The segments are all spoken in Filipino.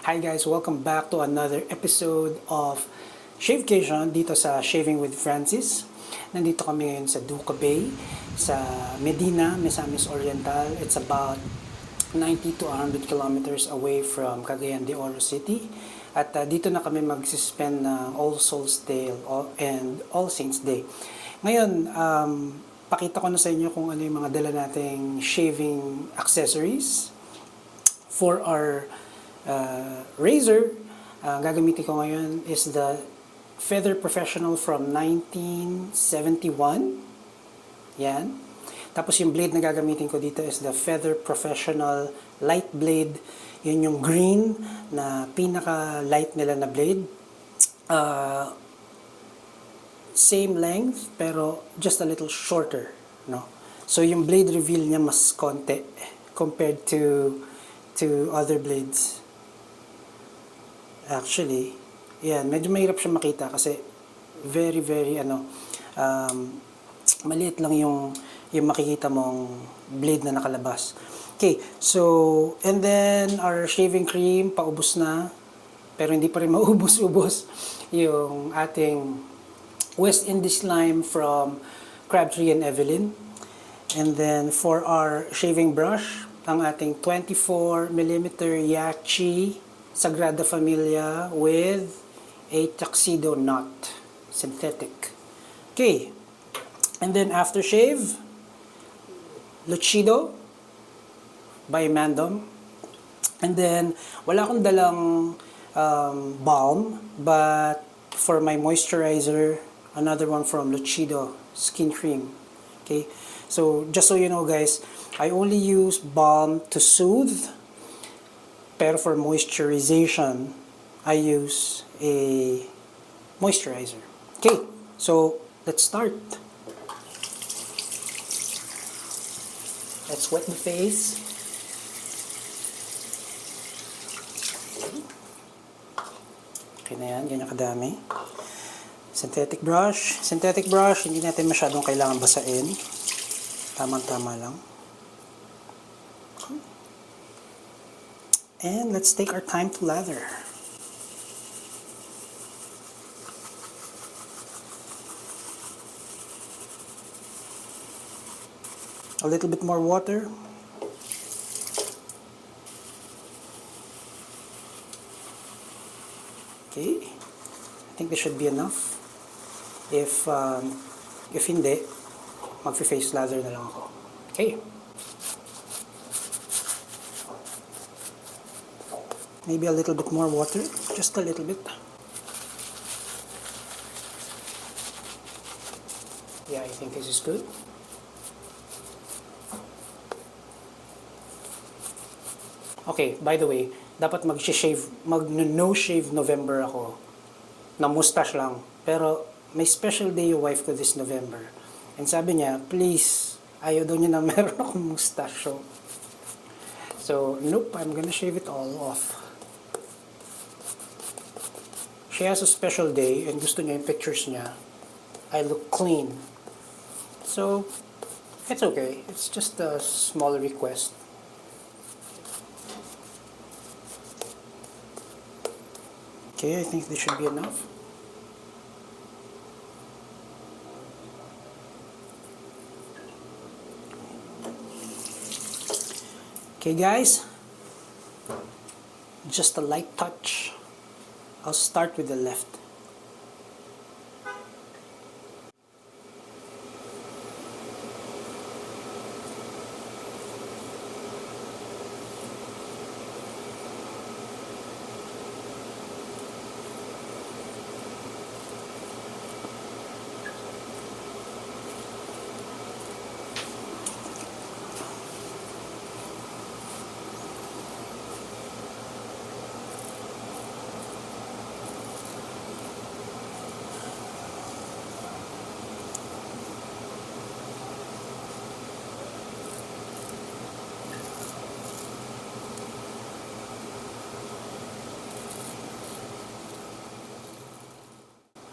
Hi guys, welcome back to another episode of Shavecation dito sa Shaving with Francis. Nandito kami ngayon sa Duca Bay, sa Medina, Misamis Oriental. It's about 90 to 100 kilometers away from Cagayan de Oro City. At dito na kami mag-suspend ng All Souls Day and All Saints Day. Ngayon, pakita ko na sa inyo kung ano yung mga dala nating shaving accessories for our razor. Gagamitin ko ngayon is the Feather Professional from 1971. Yan. Tapos yung blade na gagamitin ko dito is the Feather Professional Light Blade. Yun yung green na pinaka-light nila na blade. Same length pero just a little shorter, no? So yung blade reveal niya mas konti compared to other blades. Actually, yan, medyo mahirap siya makita kasi very maliit lang yung makikita mong blade na nakalabas. Okay, so and then our shaving cream paubos na, pero hindi pa rin maubos-ubos yung ating West Indies lime from Crabtree and Evelyn. And then for our shaving brush, ang ating 24mm Yachi Sagrada Familia with a tuxedo knot, synthetic. Okay, and then aftershave, Lucido by Mandom. And then, wala akong dalang balm, but for my moisturizer, another one from Lucido Skin Cream. Okay, so just so you know guys, I only use balm to soothe, pero for moisturization, I use a moisturizer. Okay, so let's start. Let's wet the face. Okay na yan, ganyan kadami. Synthetic brush, hindi natin masyadong kailangan basain. Tamang-tama lang. And let's take our time to lather. A little bit more water. Okay, I think this should be enough. If hindi, mag-face lather na lang ako. Okay. Maybe a little bit more water, just a little bit. Yeah, I think this is good. Okay, by the way, dapat mag-no shave November ako. Na mustache lang. Pero may special day yung wife ko this November. And sabi niya, please, ayaw daw niya na meron akong mustache. So, nope, I'm gonna shave it all off. She has a special day and gusto niya yung pictures niya. I look clean. So, it's okay. It's just a small request. Okay, I think this should be enough. Okay guys, just a light touch. I'll start with the left.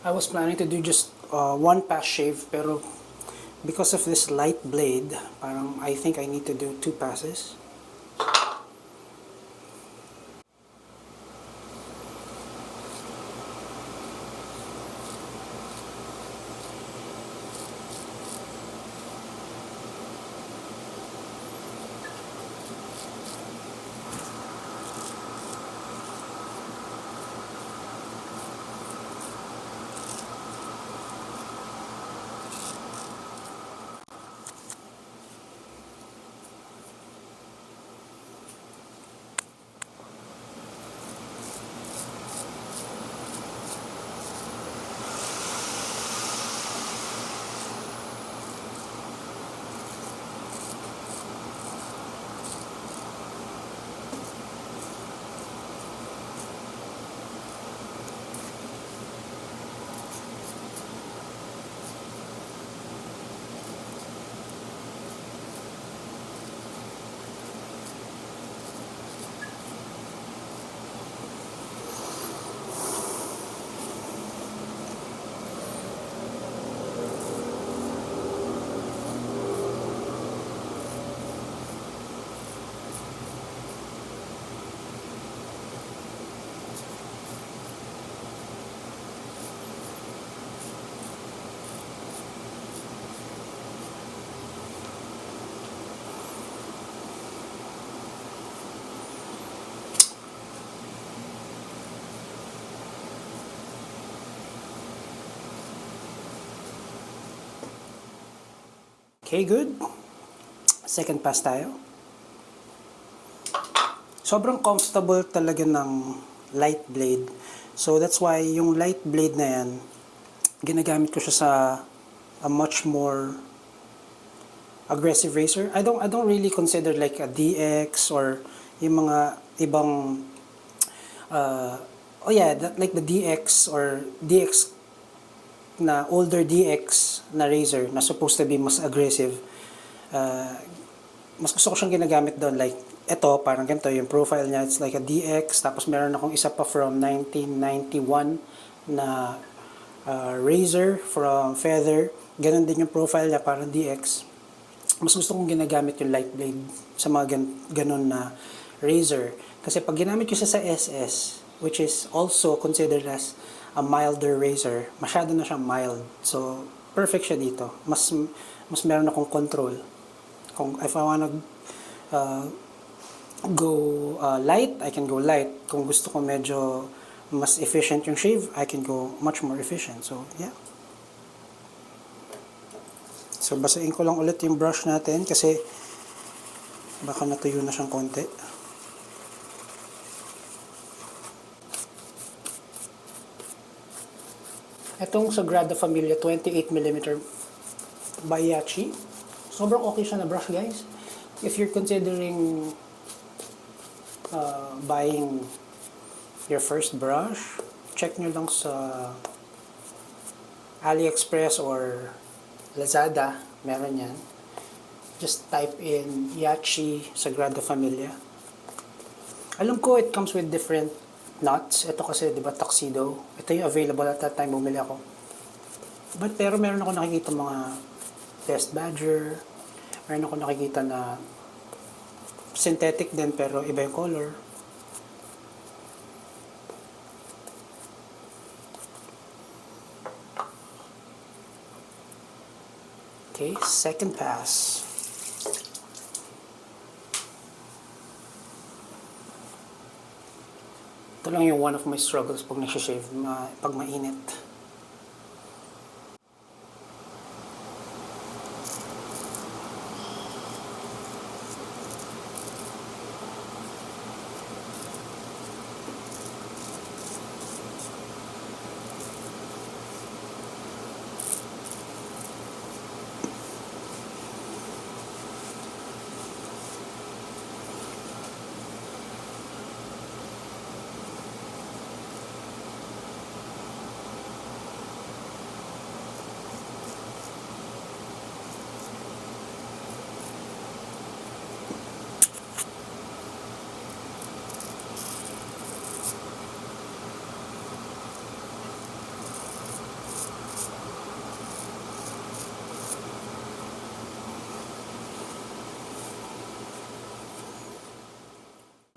I was planning to do just one pass shave, pero because of this light blade, parang I think I need to do 2 passes. Okay, good. Second pass tayo. Sobrang comfortable talaga ng light blade. So that's why yung light blade na yan, ginagamit ko siya sa a much more aggressive razor. I don't really consider like a DX or yung mga ibang like the DX or DX na older DX na razor na supposed to be mas aggressive. Mas gusto ko siyang ginagamit doon, like ito parang ganito yung profile niya, it's like a DX. Tapos meron akong isa pa from 1991 na razor from Feather, ganun din yung profile niya, parang DX. Mas gusto kong ginagamit yung light blade sa mga ganun na razor, kasi pag ginamit ko siya sa SS, which is also considered as a milder razor, masyado na siyang mild. So perfect siya dito. Mas meron akong control. Kung if I wanna go light, I can go light. Kung gusto ko medyo mas efficient yung shave, I can go much more efficient. So yeah. So basahin ko lang ulit yung brush natin kasi baka natuyo na siyang konti. Itong Sagrada Familia 28mm by Yachi. Sobrang okay siya na brush, guys. If you're considering buying your first brush, check nyo lang sa AliExpress or Lazada, meron yan. Just type in Yachi Sagrada Familia. Alam ko it comes with different knots. Ito kasi, di ba, tuxedo. Ito yung available at that time, bumili ako. Pero meron ako nakikita mga Test Badger. Meron ako nakikita na synthetic din pero iba yung color. Okay, second pass. Ito lang yung one of my struggles pag nagsishave, pag mainit.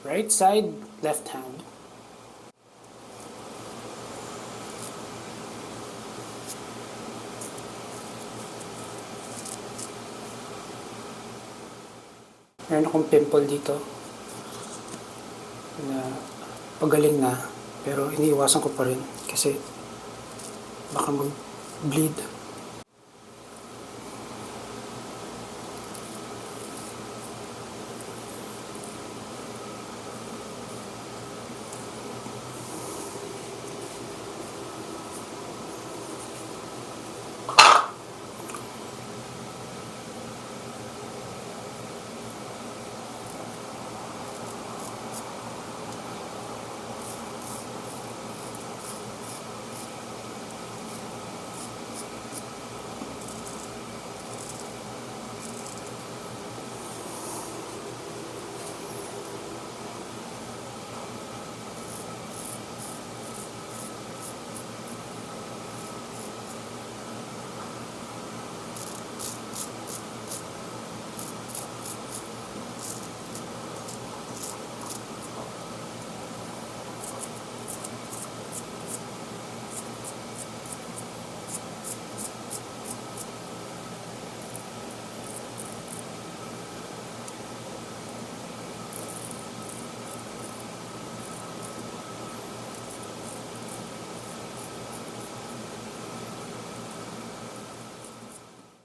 Right side, left hand. Meron akong pimple dito na pagaling na, pero iniiwasan ko pa rin kasi baka mag-bleed.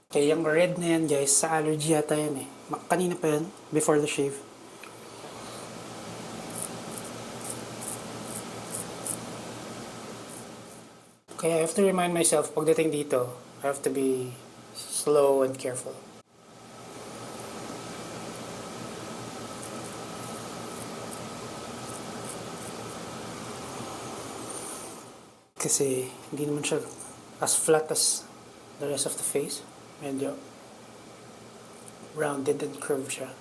Kaya yung red na yan guys, sa allergy yata yan eh. Kanina pa yan, before the shave. Kaya I have to remind myself, pagdating dito, I have to be slow and careful. Kasi hindi naman siya as flat as the rest of the face. Medyo rounded and curved siya.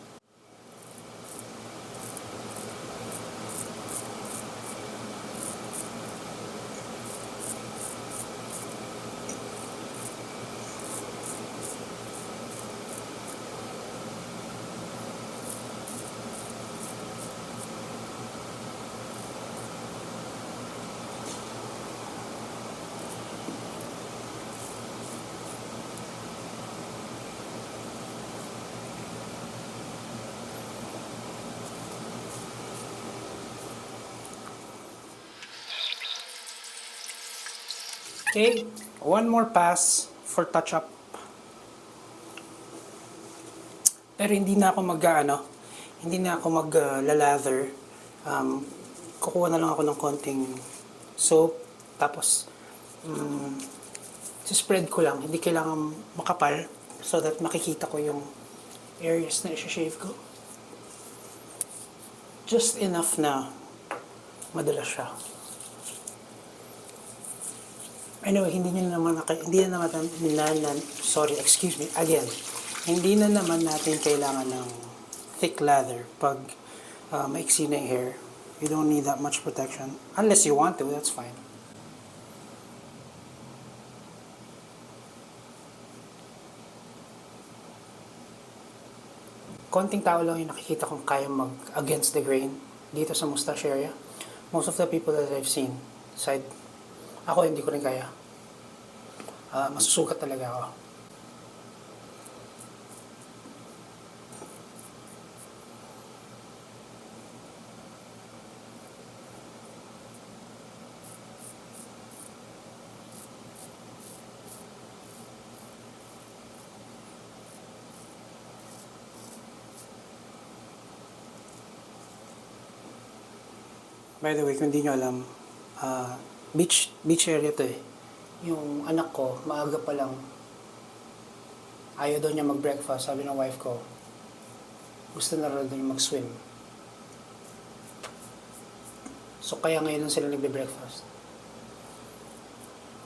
Okay, one more pass for touch-up. Pero hindi na ako hindi na ako mag-lather. Kukuha na lang ako ng konting soap, tapos spread ko lang. Hindi kailangan makapal so that makikita ko yung areas na i-shave ko. Just enough na madalas siya. Anyway, hindi na naman kailangan ng thick lather pag maiksi na yung hair. You don't need that much protection. Unless you want to, that's fine. Konting tao lang yung nakikita kong kaya mag-against the grain dito sa mustache area. Most of the people that I've seen, ako hindi ko rin kaya. Masusukat talaga ako. By the way, kung hindi nyo alam, beach area to eh. Yung anak ko, maaga pa lang, ayaw daw niya mag-breakfast. Sabi ng wife ko, gusto na rin daw niya mag-swim. So kaya ngayon lang sila nagbe-breakfast.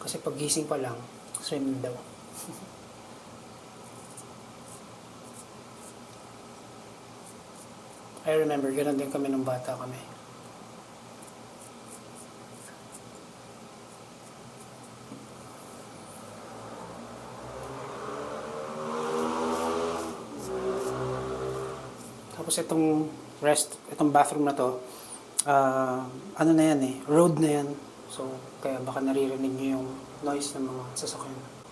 Kasi pag gising pa lang, swim daw. I remember, ganun din kami nung bata kami. Tapos itong bathroom na to, ano na yan eh, road na yan. So, kaya baka naririnig nyo yung noise ng mga sasakyan.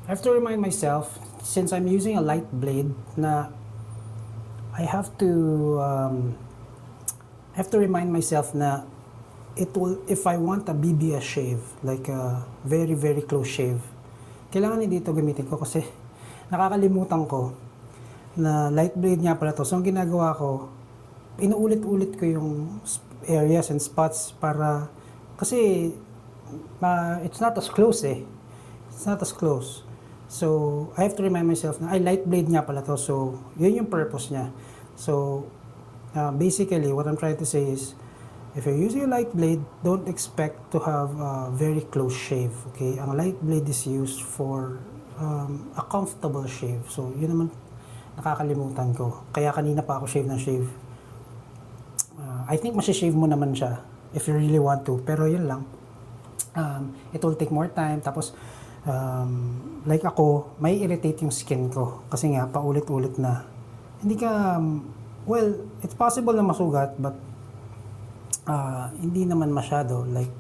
I have to remind myself, since I'm using a light blade, na I have to remind myself na if I want a BBS shave, like a very, very close shave, kailangan dito gamitin ko kasi nakakalimutan ko na light blade nga pala to. So, ang ginagawa ko, inuulit-ulit ko yung areas and spots kasi it's not as close eh. It's not as close. So, I have to remind myself na light blade nga pala to. So, yun yung purpose niya. So, basically, what I'm trying to say is, if you're using a light blade, don't expect to have a very close shave. Okay? Ang light blade is used for a comfortable shave. So, yun naman nakakalimutan ko. Kaya kanina pa ako shave ng shave. I think masishave mo naman siya if you really want to. Pero yun lang. It will take more time. Tapos, like ako, may irritate yung skin ko. Kasi nga, paulit-ulit na. Hindi ka, well, it's possible na masugat, but hindi naman masyado like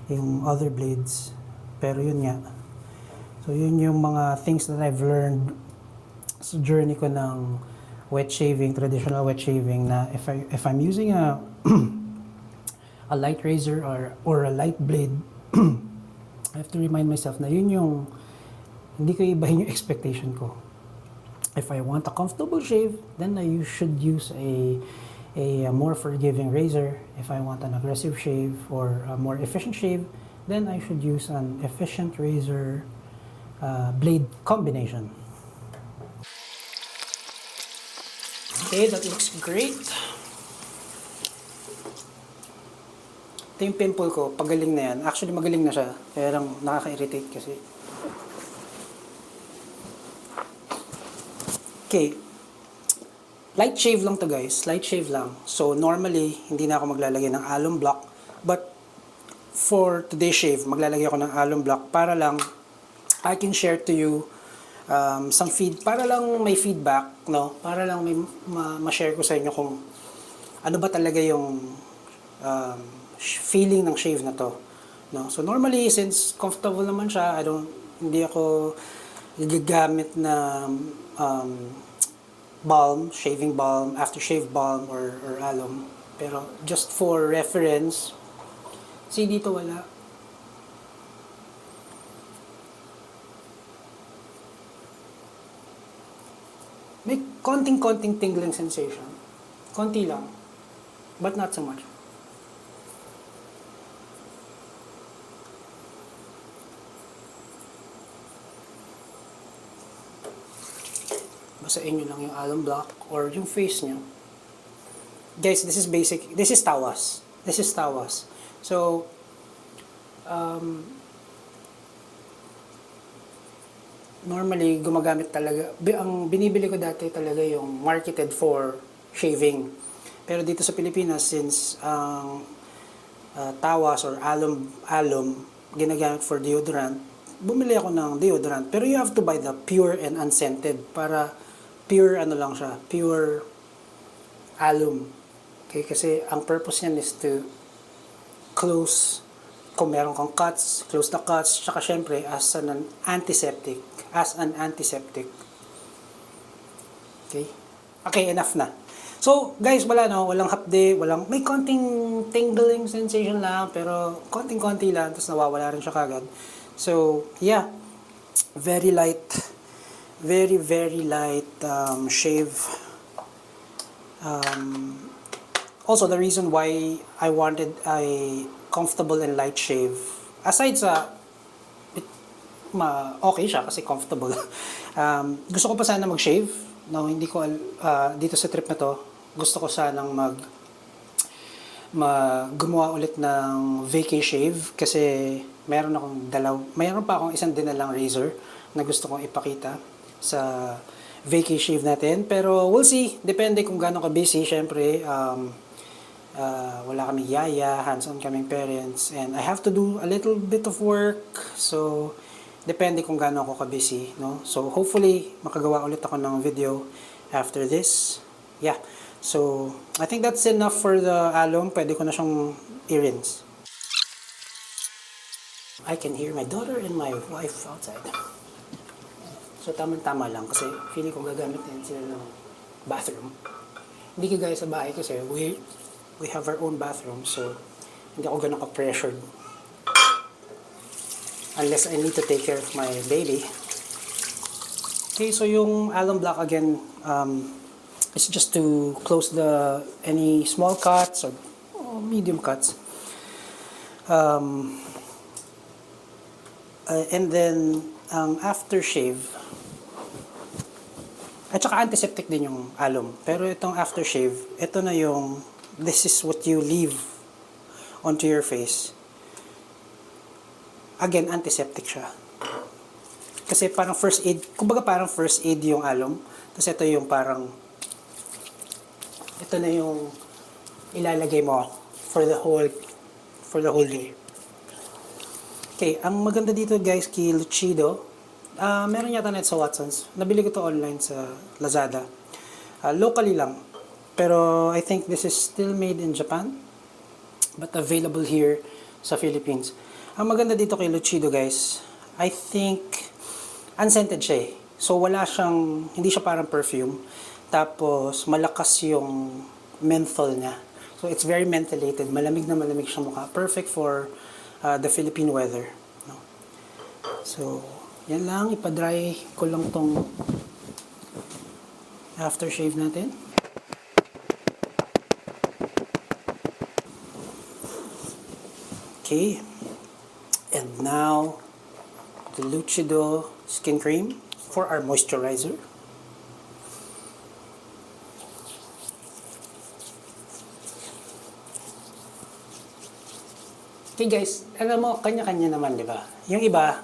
yung other blades. Pero yun nga. So, yun yung mga things that I've learned sa journey ko ng wet shaving, traditional wet shaving, na if I'm using a a light razor or a light blade, I have to remind myself na yun yung hindi ko ibahin yung expectation ko. If I want a comfortable shave, then I should use a more forgiving razor. If I want an aggressive shave or a more efficient shave, then I should use an efficient razor blade combination. Okay, that looks great. Ito yung pimple ko, pagaling na yan. Actually, magaling na siya. Kaya lang nakaka-irritate kasi. Okay. Light shave lang to guys. Light shave lang. So, normally, hindi na ako maglalagay ng alum block. But, for today's shave, maglalagay ako ng alum block para lang I can share to you some para lang may feedback, no? Para lang may ma-share ko sa inyo kung ano ba talaga yung feeling ng shave na to, no? So normally, since comfortable naman siya, hindi ako gagamit na balm, shaving balm, aftershave balm or alum. Pero just for reference, see dito wala. May konting tingling sensation. Konti lang. But not so much. Basahin nyo lang yung alum block or yung face nyo. Guys, this is basic. This is tawas. So, normally, gumagamit talaga. Ang binibili ko dati talaga yung marketed for shaving. Pero dito sa Pilipinas, since tawas or alum ginagamit for deodorant, bumili ako ng deodorant. Pero you have to buy the pure and unscented para pure lang siya, pure alum. Okay, kasi ang purpose niyan is to close, kung meron kang cuts, close the cuts, tsaka syempre as an antiseptic. Okay? Okay, enough na. So, guys, walang hapde, may konting tingling sensation lang, pero konting-konti lang, tapos nawawala rin siya kagad. So, yeah, very light, very light shave. Also, the reason why I wanted a comfortable and light shave, aside sa okay siya kasi comfortable. Gusto ko pa sana mag-shave. No, hindi ko dito sa trip na to, gusto ko sanang gumawa ulit ng vacay shave kasi mayroon pa akong isang dinalang razor na gusto kong ipakita sa vacay shave natin. Pero we'll see, depende kung gaano ka busy. Syempre, wala kaming yaya, hands-on kaming parents, and I have to do a little bit of work. So, depende kung gaano ako ka-busy, no? So, hopefully, makagawa ulit ako ng video after this. Yeah. So, I think that's enough for the alum. Pwede ko na siyang i-rinse. I can hear my daughter and my wife outside. So, tama-tama lang kasi feeling ko gagamit din sila ng bathroom. Hindi kagaya sa bahay kasi we have our own bathroom, so hindi ako ganun ka-pressured. Unless I need to take care of my baby. Okay, so yung alum block again, it's just to close any small cuts or medium cuts. And then, aftershave, at saka antiseptic din yung alum. Pero itong aftershave, this is what you leave onto your face. Again, antiseptic siya. Kasi parang first aid, kumbaga parang first aid yung alum. Tapos ito na yung ilalagay mo for the whole day. Okay, ang maganda dito guys kay Lucido, meron yata net sa Watsons. Nabili ko to online sa Lazada. Locally lang. Pero I think this is still made in Japan, but available here sa Philippines. Ang maganda dito kay Lucido guys, I think unscented siya eh. So wala siyang, hindi siya parang perfume. Tapos malakas yung menthol niya. So it's very mentholated. Malamig na malamig siya mukha. Perfect for the Philippine weather. No? So, yan lang. Ipadry ko lang tong aftershave natin. Okay. And now, the Lucido skin cream for our moisturizer. Okay guys, alam mo, kanya-kanya naman, di ba? Yung iba,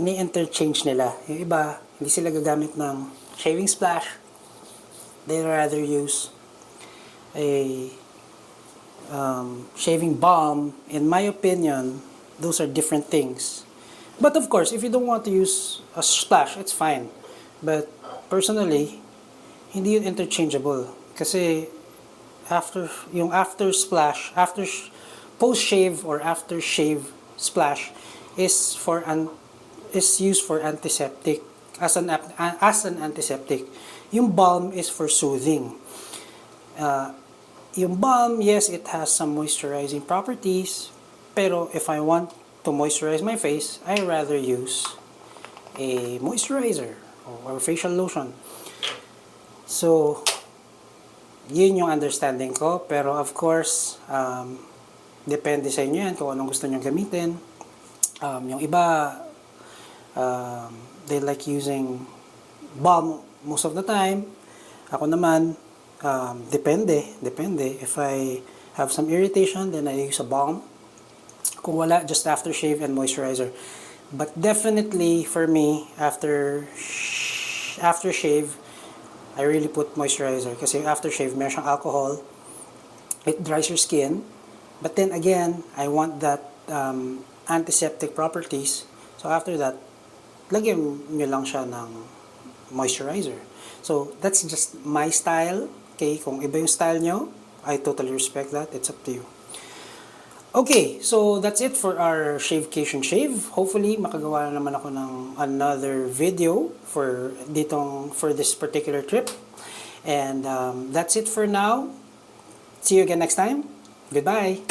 ini-interchange nila. Yung iba, hindi sila gagamit ng shaving splash. They rather use a shaving balm. In my opinion, those are different things. But of course, if you don't want to use a splash, it's fine. But personally, hindi yun interchangeable. Kasi after splash, post shave or after shave splash is used for antiseptic as an antiseptic. Yung balm is for soothing. Yung balm, yes, it has some moisturizing properties, pero if I want to moisturize my face, I rather use a moisturizer or facial lotion. So yun yung understanding ko, pero of course depende sa inyo yan kung anong gusto nyo gamitin. Yung iba, they like using balm most of the time. Ako naman, depende. If I have some irritation, then I use a balm. Kung wala, just aftershave and moisturizer. But definitely, for me, aftershave, I really put moisturizer. Kasi aftershave, meron siyang alcohol. It dries your skin. But then again, I want that antiseptic properties. So after that, lagyan nyo lang siya ng moisturizer. So that's just my style. Okay, kung iba yung style nyo, I totally respect that. It's up to you. Okay, so that's it for our Shavecation Shave. Hopefully, makagawa na naman ako ng another video for this particular trip. And that's it for now. See you again next time. Goodbye.